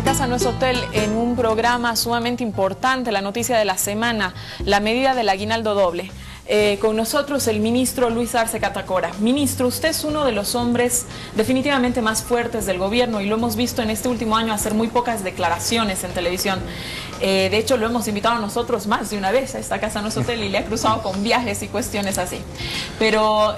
Casa No es Hotel en un programa sumamente importante, la noticia de la semana, la medida del aguinaldo doble. Con nosotros el ministro Luis Arce Catacora. Ministro, usted es uno de los hombres definitivamente más fuertes del gobierno y lo hemos visto en este último año hacer muy pocas declaraciones en televisión. De hecho, lo hemos invitado a nosotros más de una vez a esta Casa No es Hotel y le ha cruzado con viajes y cuestiones así. Pero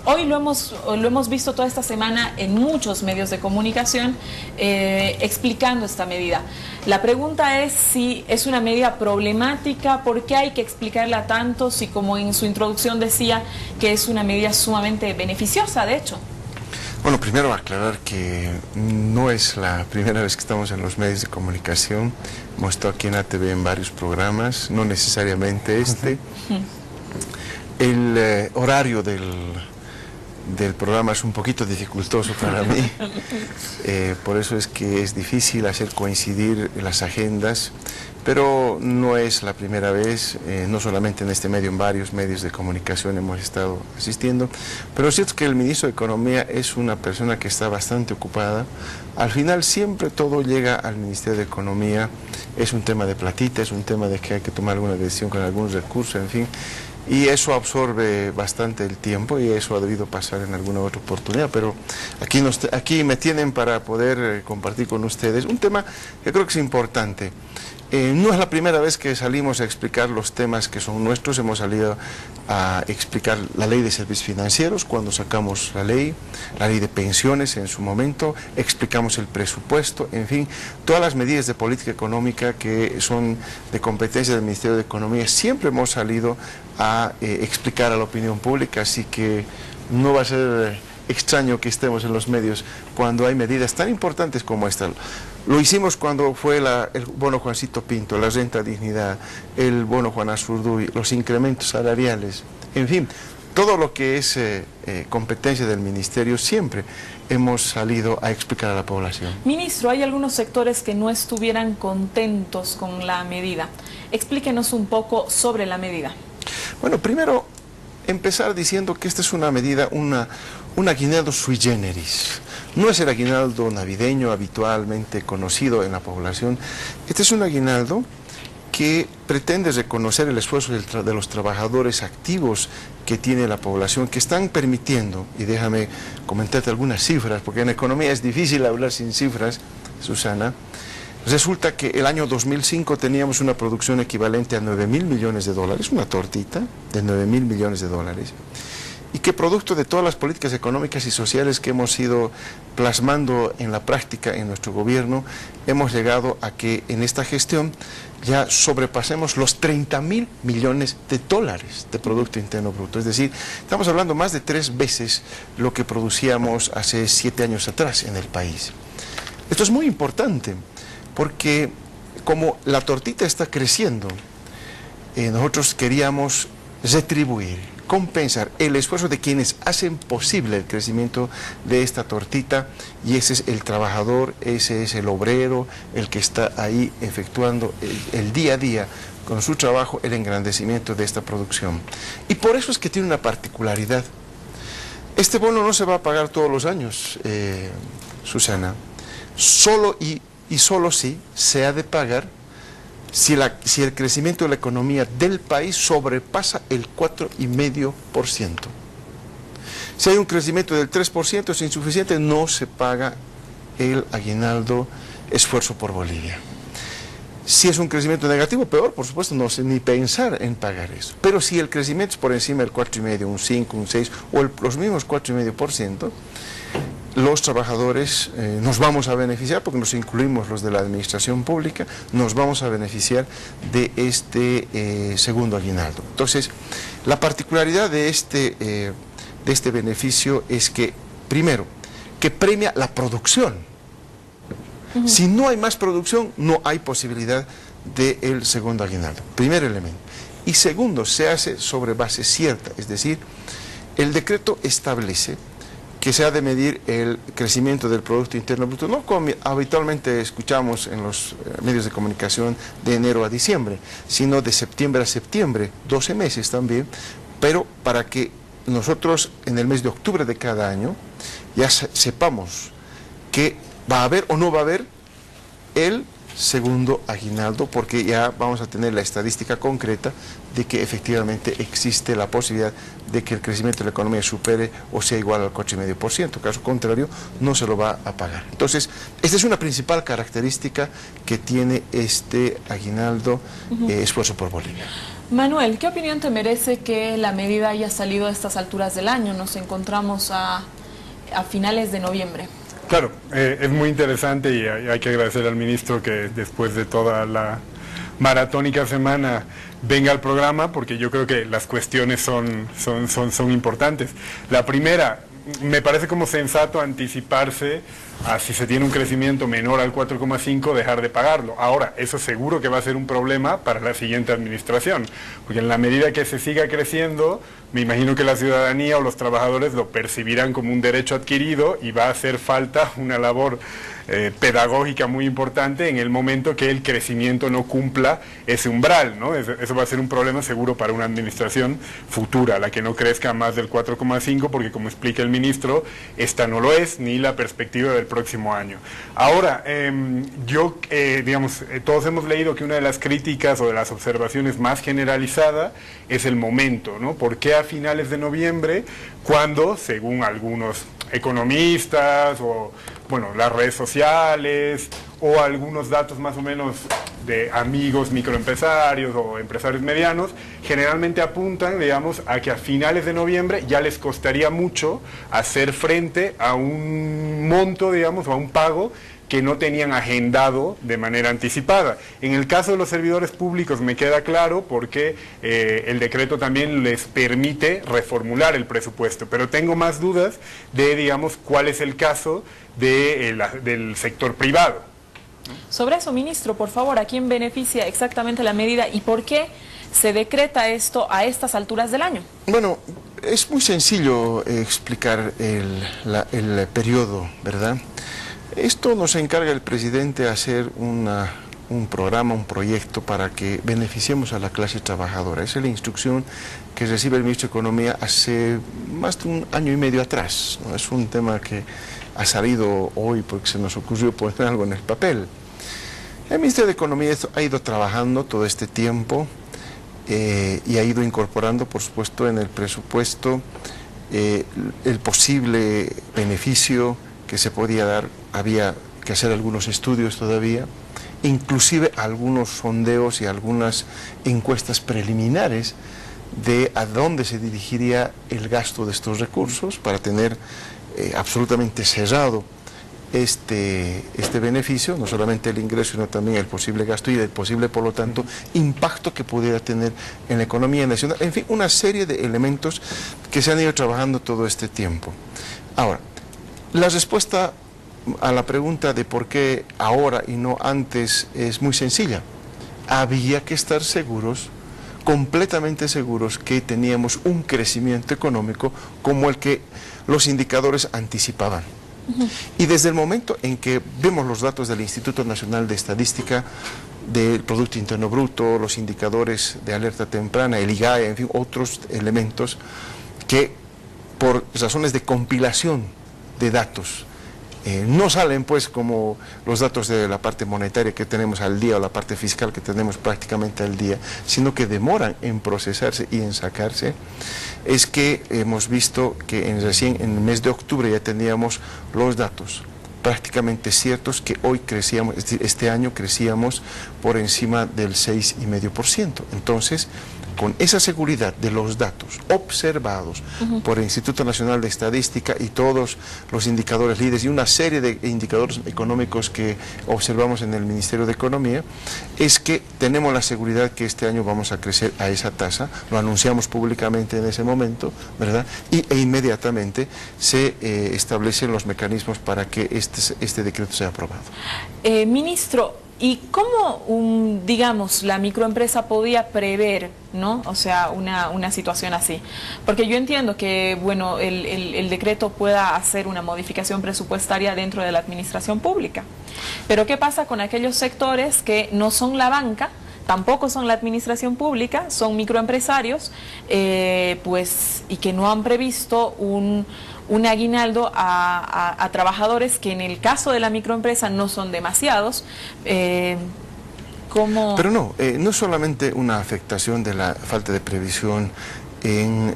hoy lo hemos visto toda esta semana en muchos medios de comunicación explicando esta medida. La pregunta es si es una medida problemática, ¿por qué hay que explicarla tanto? Si, como en su introducción decía, que es una medida sumamente beneficiosa, de hecho. Bueno, primero aclarar que no es la primera vez que estamos en los medios de comunicación. Hemos estado aquí en ATV en varios programas, no necesariamente este. El horario del programa es un poquito dificultoso para mí, por eso es que es difícil hacer coincidir las agendas, pero no es la primera vez, no solamente en este medio, en varios medios de comunicación hemos estado asistiendo, pero es cierto que el ministro de Economía es una persona que está bastante ocupada. Al final siempre todo llega al Ministerio de Economía, es un tema de platita, es un tema de que hay que tomar alguna decisión con algunos recursos, en fin. Y eso absorbe bastante el tiempo y eso ha debido pasar en alguna otra oportunidad, pero aquí me tienen para poder compartir con ustedes un tema que creo que es importante. No es la primera vez que salimos a explicar los temas que son nuestros. Hemos salido a explicar la ley de servicios financieros cuando sacamos la ley de pensiones en su momento, explicamos el presupuesto, en fin, todas las medidas de política económica que son de competencia del Ministerio de Economía, siempre hemos salido a explicar a la opinión pública, así que no va a ser extraño que estemos en los medios cuando hay medidas tan importantes como esta. Lo hicimos cuando fue el bono Juancito Pinto, la renta dignidad, el bono Juan Azurduy, los incrementos salariales, en fin, todo lo que es competencia del ministerio, siempre hemos salido a explicar a la población. Ministro, hay algunos sectores que no estuvieran contentos con la medida. Explíquenos un poco sobre la medida. Bueno, primero empezar diciendo que esta es una medida, un aguinaldo sui generis. No es el aguinaldo navideño habitualmente conocido en la población. Este es un aguinaldo que pretende reconocer el esfuerzo de los trabajadores activos que tiene la población, que están permitiendo, y déjame comentarte algunas cifras, porque en economía es difícil hablar sin cifras, Susana. Resulta que el año 2005 teníamos una producción equivalente a 9.000 millones de dólares, una tortita de 9.000 millones de dólares, y que producto de todas las políticas económicas y sociales que hemos ido plasmando en la práctica en nuestro gobierno, hemos llegado a que en esta gestión ya sobrepasemos los 30.000 millones de dólares de Producto Interno Bruto. Es decir, estamos hablando más de 3 veces lo que producíamos hace 7 años atrás en el país. Esto es muy importante, porque como la tortita está creciendo, nosotros queríamos retribuir, compensar el esfuerzo de quienes hacen posible el crecimiento de esta tortita, y ese es el trabajador, ese es el obrero, el que está ahí efectuando el día a día con su trabajo el engrandecimiento de esta producción. Y por eso es que tiene una particularidad. Este bono no se va a pagar todos los años, Susana, solo sí se ha de pagar si el crecimiento de la economía del país sobrepasa el 4,5%. Si hay un crecimiento del 3% es insuficiente, no se paga el aguinaldo esfuerzo por Bolivia. Si es un crecimiento negativo, peor, por supuesto, no sé ni pensar en pagar eso. Pero si el crecimiento es por encima del 4,5%, un 5%, un 6% o los mismos 4,5%, los trabajadores nos vamos a beneficiar, porque nos incluimos los de la administración pública, nos vamos a beneficiar de este segundo aguinaldo. Entonces, la particularidad de este beneficio es que, primero, que premia la producción. Si no hay más producción, no hay posibilidad del segundo aguinaldo. Primer elemento. Y segundo, se hace sobre base cierta, es decir, el decreto establece que se ha de medir el crecimiento del Producto Interno Bruto, no como habitualmente escuchamos en los medios de comunicación de enero a diciembre, sino de septiembre a septiembre, 12 meses también, pero para que nosotros en el mes de octubre de cada año ya sepamos que va a haber o no va a haber el segundo aguinaldo, porque ya vamos a tener la estadística concreta de que efectivamente existe la posibilidad de que el crecimiento de la economía supere o sea igual al 4,5%, caso contrario no se lo va a pagar. Entonces, esta es una principal característica que tiene este aguinaldo Esfuerzo por Bolivia. Manuel, ¿qué opinión te merece que la medida haya salido a estas alturas del año? Nos encontramos a finales de noviembre. Claro, es muy interesante y hay que agradecer al ministro que después de toda la maratónica semana venga al programa, porque yo creo que las cuestiones son importantes. La primera, me parece como sensato anticiparse a si se tiene un crecimiento menor al 4,5, dejar de pagarlo. Ahora, eso seguro que va a ser un problema para la siguiente administración, porque en la medida que se siga creciendo, me imagino que la ciudadanía o los trabajadores lo percibirán como un derecho adquirido y va a hacer falta una labor pedagógica muy importante en el momento que el crecimiento no cumpla ese umbral, ¿no? Eso va a ser un problema seguro para una administración futura, la que no crezca más del 4,5, porque como explica el ministro, esta no lo es, ni la perspectiva del próximo año. Ahora, todos hemos leído que una de las críticas o de las observaciones más generalizada es el momento, ¿no? ¿Por qué a finales de noviembre, cuando, según algunos economistas o, bueno, las redes sociales o algunos datos más o menos de amigos microempresarios o empresarios medianos, generalmente apuntan, digamos, a que a finales de noviembre ya les costaría mucho hacer frente a un monto, digamos, o a un pago que no tenían agendado de manera anticipada. En el caso de los servidores públicos me queda claro porque el decreto también les permite reformular el presupuesto, pero tengo más dudas de, digamos, cuál es el caso del sector privado. Sobre eso, ministro, por favor, ¿a quién beneficia exactamente la medida y por qué se decreta esto a estas alturas del año? Bueno, es muy sencillo explicar el periodo, ¿verdad? Esto nos encarga el presidente hacer un programa, un proyecto para que beneficiemos a la clase trabajadora. Esa es la instrucción que recibe el ministro de Economía hace más de 1 año y medio atrás, ¿no? Es un tema que ha salido hoy porque se nos ocurrió poner algo en el papel. El Ministerio de Economía ha ido trabajando todo este tiempo y ha ido incorporando, por supuesto, en el presupuesto el posible beneficio que se podía dar. Había que hacer algunos estudios todavía, inclusive algunos sondeos y algunas encuestas preliminares de a dónde se dirigiría el gasto de estos recursos para tener absolutamente cerrado este beneficio, no solamente el ingreso, sino también el posible gasto y el posible, por lo tanto, impacto que pudiera tener en la economía nacional. En fin, una serie de elementos que se han ido trabajando todo este tiempo. Ahora, la respuesta a la pregunta de por qué ahora y no antes es muy sencilla. Había que estar seguros, completamente seguros, que teníamos un crecimiento económico como el que los indicadores anticipaban. Y desde el momento en que vemos los datos del Instituto Nacional de Estadística, del Producto Interno Bruto, los indicadores de alerta temprana, el IGAE, en fin, otros elementos que por razones de compilación de datos no salen pues como los datos de la parte monetaria que tenemos al día o la parte fiscal que tenemos prácticamente al día, sino que demoran en procesarse y en sacarse, es que hemos visto que recién en el mes de octubre ya teníamos los datos prácticamente ciertos que hoy crecíamos, este año crecíamos por encima del 6,5%. Entonces, con esa seguridad de los datos observados por el Instituto Nacional de Estadística y todos los indicadores líderes y una serie de indicadores económicos que observamos en el Ministerio de Economía, es que tenemos la seguridad que este año vamos a crecer a esa tasa, lo anunciamos públicamente en ese momento, ¿verdad? E inmediatamente se establecen los mecanismos para que este decreto sea aprobado. Ministro, ¿y cómo, digamos, la microempresa podía prever, ¿no? O sea, una situación así? Porque yo entiendo que, bueno, el decreto pueda hacer una modificación presupuestaria dentro de la administración pública. Pero ¿qué pasa con aquellos sectores que no son la banca, tampoco son la administración pública, son microempresarios, pues, y que no han previsto un aguinaldo a trabajadores que en el caso de la microempresa no son demasiados. Pero no es solamente una afectación de la falta de previsión en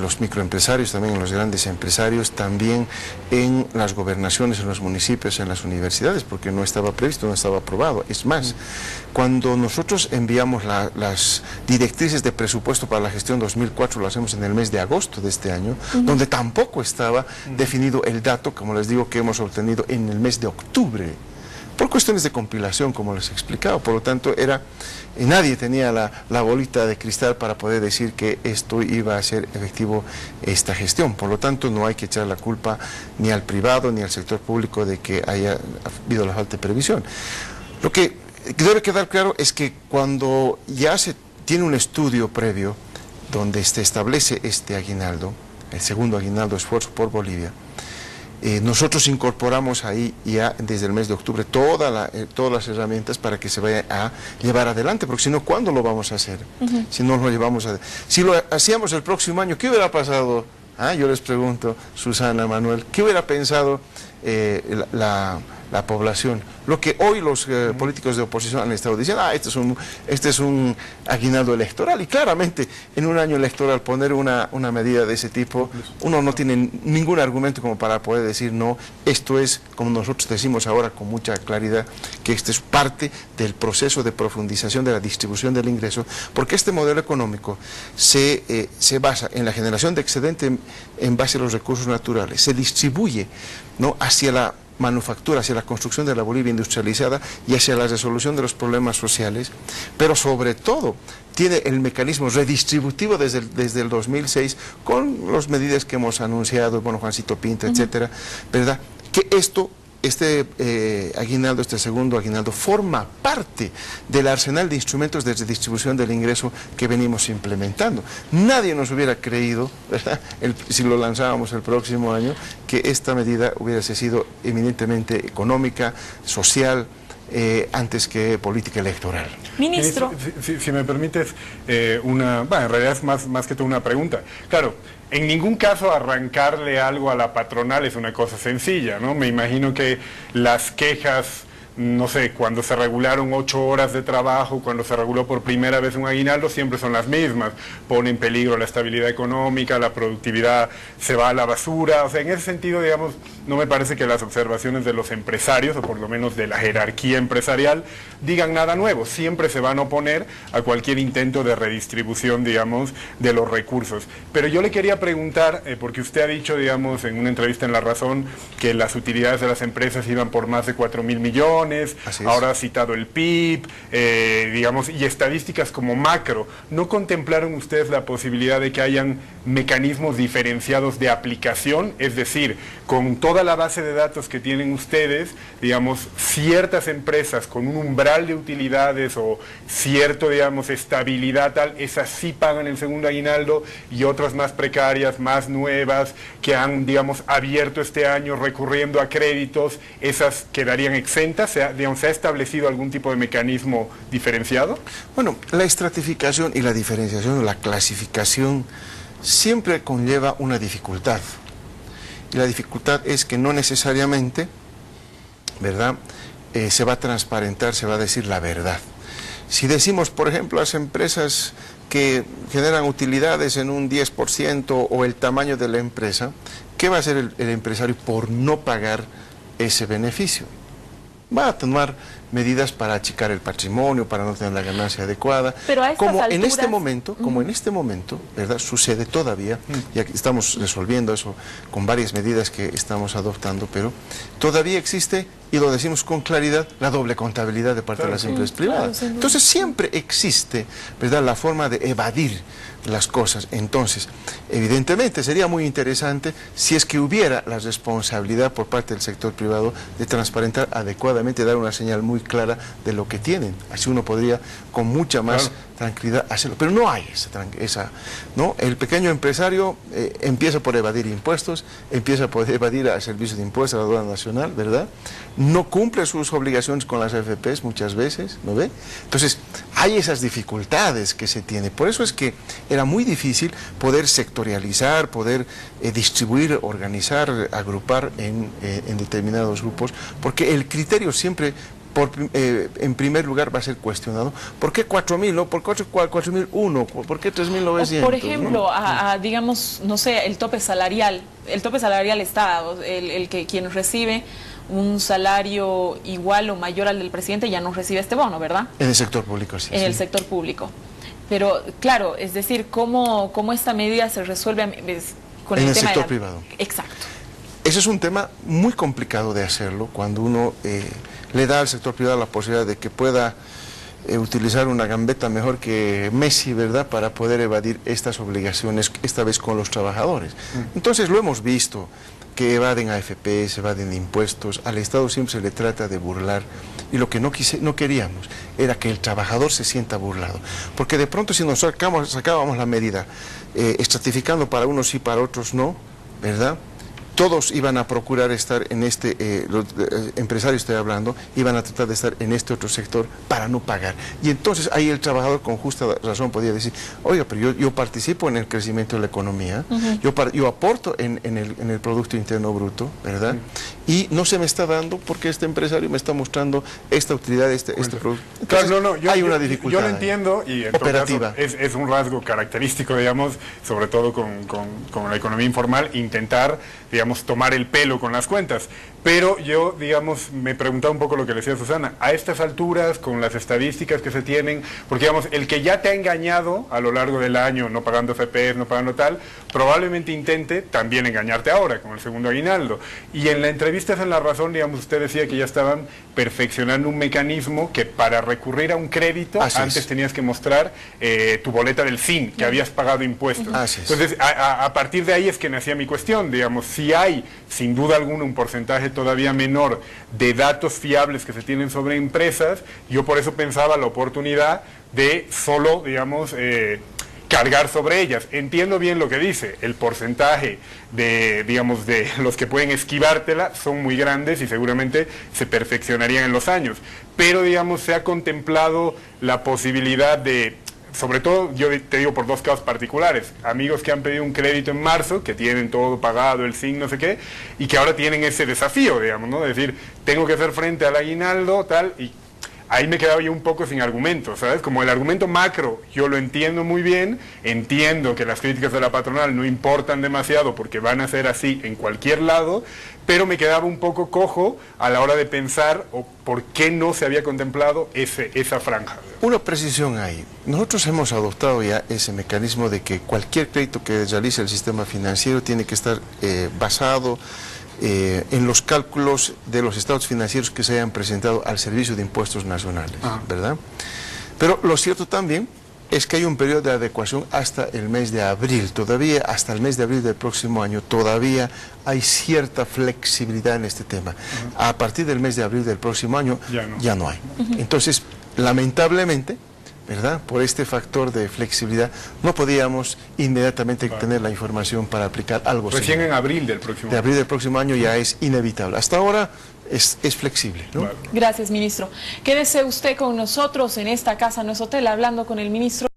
los microempresarios, también en los grandes empresarios, también en las gobernaciones, en los municipios, en las universidades, porque no estaba previsto, no estaba aprobado. Es más, cuando nosotros enviamos las directrices de presupuesto para la gestión 2004, lo hacemos en el mes de agosto de este año, donde tampoco estaba definido el dato, como les digo, que hemos obtenido en el mes de octubre, por cuestiones de compilación, como les he explicado. Por lo tanto, nadie tenía la bolita de cristal para poder decir que esto iba a ser efectivo, esta gestión. Por lo tanto, no hay que echar la culpa ni al privado ni al sector público de que haya habido la falta de previsión. Lo que debe quedar claro es que cuando ya se tiene un estudio previo donde se establece este aguinaldo, el segundo aguinaldo Esfuerzo por Bolivia, nosotros incorporamos ahí ya desde el mes de octubre todas las herramientas para que se vaya a llevar adelante, porque si no, ¿cuándo lo vamos a hacer? Si no lo llevamos si lo hacíamos el próximo año, ¿qué hubiera pasado? Yo les pregunto, Susana, Manuel, ¿qué hubiera pensado la población? Lo que hoy los políticos de oposición han estado diciendo, este es un aguinaldo electoral, y claramente en un año electoral poner una medida de ese tipo, uno no tiene ningún argumento como para poder decir no, esto es, como nosotros decimos ahora con mucha claridad, que este es parte del proceso de profundización de la distribución del ingreso, porque este modelo económico se basa en la generación de excedente en base a los recursos naturales, se distribuye, ¿no?, hacia la manufactura, hacia la construcción de la Bolivia industrializada y hacia la resolución de los problemas sociales, pero sobre todo tiene el mecanismo redistributivo desde el 2006 con las medidas que hemos anunciado, bueno, Juancito Pinto, etcétera, ¿verdad? Que este aguinaldo, este segundo aguinaldo, forma parte del arsenal de instrumentos de redistribución del ingreso que venimos implementando. Nadie nos hubiera creído, ¿verdad?, si lo lanzábamos el próximo año, que esta medida hubiese sido eminentemente económica, social, antes que política electoral. Ministro. Si me permites, en realidad es más que todo una pregunta. Claro, en ningún caso arrancarle algo a la patronal es una cosa sencilla, ¿no? Me imagino que las quejas, no sé, cuando se regularon 8 horas de trabajo, cuando se reguló por primera vez un aguinaldo, siempre son las mismas. Pone en peligro la estabilidad económica, la productividad se va a la basura. O sea, en ese sentido, digamos, no me parece que las observaciones de los empresarios, o por lo menos de la jerarquía empresarial, digan nada nuevo. Siempre se van a oponer a cualquier intento de redistribución, digamos, de los recursos. Pero yo le quería preguntar, porque usted ha dicho, digamos, en una entrevista en La Razón, que las utilidades de las empresas iban por más de 4.000 millones, ahora ha citado el PIB, digamos, y estadísticas como macro. ¿No contemplaron ustedes la posibilidad de que hayan mecanismos diferenciados de aplicación? Es decir, con toda la base de datos que tienen ustedes, digamos, ciertas empresas con un umbral de utilidades o cierto, digamos, estabilidad tal, esas sí pagan el segundo aguinaldo, y otras más precarias, más nuevas, que han, digamos, abierto este año recurriendo a créditos, esas quedarían exentas. ¿Se ha establecido algún tipo de mecanismo diferenciado? Bueno, la estratificación y la diferenciación, la clasificación, siempre conlleva una dificultad. Y la dificultad es que no necesariamente, ¿verdad?, se va a transparentar, se va a decir la verdad. Si decimos, por ejemplo, las empresas que generan utilidades en un 10% o el tamaño de la empresa, ¿qué va a hacer el empresario por no pagar ese beneficio? Va a tomar medidas para achicar el patrimonio, para no tener la ganancia adecuada. Pero a estas alturas... como en este momento, ¿verdad?, sucede todavía, ya que estamos resolviendo eso con varias medidas que estamos adoptando, pero todavía existe, y lo decimos con claridad, la doble contabilidad de parte de las empresas privadas. Entonces siempre existe, ¿verdad?, la forma de evadir las cosas. Entonces, evidentemente sería muy interesante si es que hubiera la responsabilidad por parte del sector privado de transparentar adecuadamente, dar una señal muy muy clara de lo que tienen. Así uno podría con mucha más tranquilidad hacerlo. Pero no hay ¿no? El pequeño empresario empieza por evadir impuestos, empieza por evadir al servicio de impuestos, a la aduana nacional, ¿verdad? No cumple sus obligaciones con las AFPs muchas veces, ¿no ve? Entonces, hay esas dificultades que se tiene. Por eso es que era muy difícil poder sectorializar, poder distribuir, organizar, agrupar en determinados grupos, porque el criterio siempre, en primer lugar, va a ser cuestionado. ¿Por qué 4.000? ¿No? ¿Por qué 4.001? ¿Por qué 3.900? Por ejemplo, ¿no? Digamos, no sé, el tope salarial. El tope salarial está, quien recibe un salario igual o mayor al del presidente ya no recibe este bono, ¿verdad? En el sector público, sí. En el sector público. Pero, claro, es decir, ¿cómo esta medida se resuelve con el tema sector privado? Exacto. Ese es un tema muy complicado de hacerlo cuando uno le da al sector privado la posibilidad de que pueda utilizar una gambeta mejor que Messi, ¿verdad?, para poder evadir estas obligaciones, esta vez con los trabajadores. Entonces lo hemos visto, que evaden AFPs, evaden impuestos, al Estado siempre se le trata de burlar, y lo que no queríamos era que el trabajador se sienta burlado, porque de pronto si nos sacábamos la medida estratificando para unos sí, para otros no, ¿verdad?, todos iban a procurar estar en los empresarios estoy hablando, iban a tratar de estar en este otro sector para no pagar. Y entonces ahí el trabajador con justa razón podía decir, oiga, pero yo participo en el crecimiento de la economía, yo aporto en el Producto Interno Bruto, ¿verdad? Y no se me está dando porque este empresario me está mostrando esta utilidad, este producto. Entonces, claro, hay una dificultad. Yo lo entiendo y en operativa. Todo caso, es un rasgo característico, digamos, sobre todo con la economía informal, intentar, digamos, tomar el pelo con las cuentas. Pero yo, digamos, me preguntaba un poco lo que le decía Susana, a estas alturas, con las estadísticas que se tienen, porque, digamos, el que ya te ha engañado a lo largo del año, no pagando FPs, no pagando tal, probablemente intente también engañarte ahora, con el segundo aguinaldo. Y en la entrevista en La Razón, digamos, usted decía que ya estaban perfeccionando un mecanismo que para recurrir a un crédito, antes tenías que mostrar tu boleta del SIN, que habías pagado impuestos. Entonces, a partir de ahí es que nacía mi cuestión, digamos, si hay, sin duda alguna, un porcentaje todavía menor de datos fiables que se tienen sobre empresas, yo por eso pensaba la oportunidad de solo, digamos, cargar sobre ellas. Entiendo bien lo que dice, el porcentaje de, digamos, de los que pueden esquivártela son muy grandes y seguramente se perfeccionarían en los años, pero, digamos, se ha contemplado la posibilidad de, sobre todo, yo te digo por dos casos particulares, amigos que han pedido un crédito en marzo, que tienen todo pagado, el SIN, no sé qué, y que ahora tienen ese desafío, digamos, ¿no? Es decir, tengo que hacer frente al aguinaldo, tal, y ahí me quedaba yo un poco sin argumento, ¿sabes? Como el argumento macro, yo lo entiendo muy bien, entiendo que las críticas de la patronal no importan demasiado porque van a ser así en cualquier lado, pero me quedaba un poco cojo a la hora de pensar o por qué no se había contemplado esa franja. Una precisión ahí. Nosotros hemos adoptado ya ese mecanismo de que cualquier crédito que realice el sistema financiero tiene que estar basado en los cálculos de los estados financieros que se hayan presentado al Servicio de Impuestos Nacionales, ¿verdad? Pero lo cierto también es que hay un periodo de adecuación hasta el mes de abril, todavía hasta el mes de abril del próximo año, todavía hay cierta flexibilidad en este tema. A partir del mes de abril del próximo año ya no hay. Entonces, lamentablemente, ¿verdad?, por este factor de flexibilidad, no podíamos inmediatamente tener la información para aplicar algo. Recién en abril del próximo año. De abril del próximo año ya es inevitable. Hasta ahora es flexible, ¿no? Gracias, ministro. Quédese usted con nosotros en esta casa, no es hotel, hablando con el ministro.